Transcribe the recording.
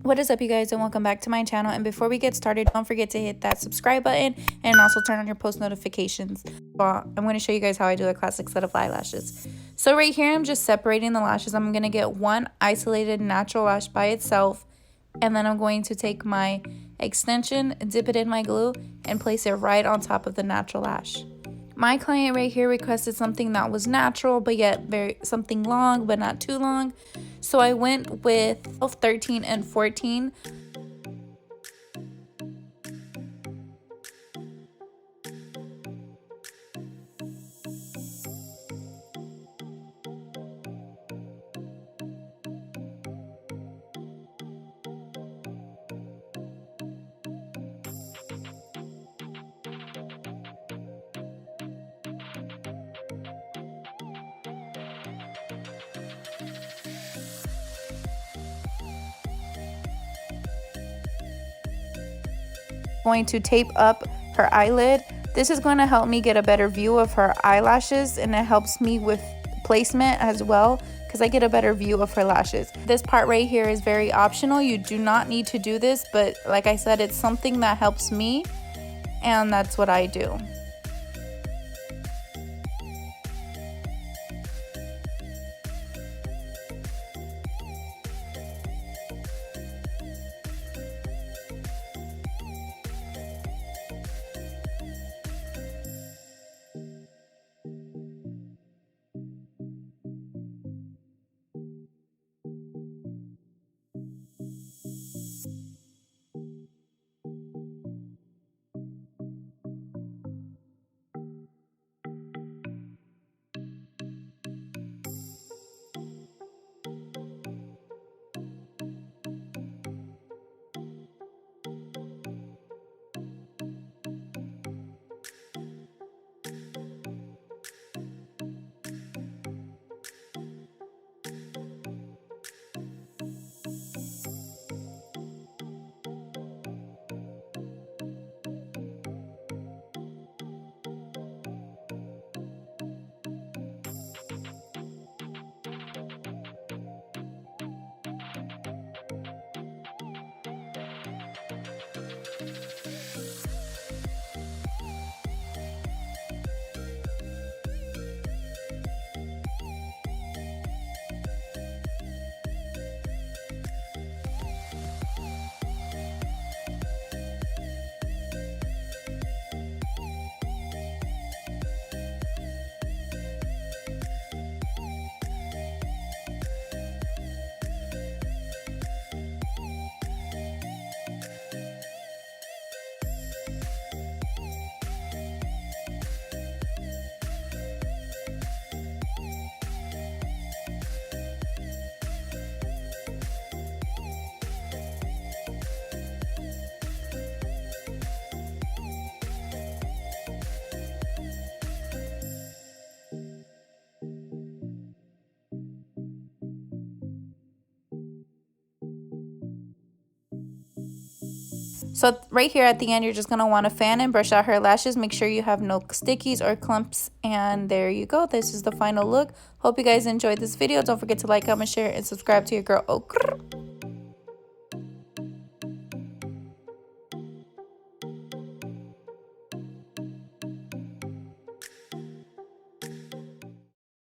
What is up, you guys, and welcome back to my channel. And before we get started, don't forget to hit that subscribe button and also turn on your post notifications. Well, I'm going to show you guys how I do a classic set of eyelashes. So right here, I'm just separating the lashes. I'm going to get one isolated natural lash by itself, and then I'm going to take my extension, dip it in my glue, and place it right on top of the natural lash. My client right here requested something that was natural but yet something long but not too long. So I went with 12, 13, and 14. Going to tape up her eyelid. This is going to help me get a better view of her eyelashes, and it helps me with placement as well because I get a better view of her lashes. This part right here is very optional. You do not need to do this, but like I said, it's something that helps me, and that's what I do. So right here at the end, you're just going to want to fan and brush out her lashes. Make sure you have no stickies or clumps. And there you go. This is the final look. Hope you guys enjoyed this video. Don't forget to like, comment, share, and subscribe to your girl. Oh,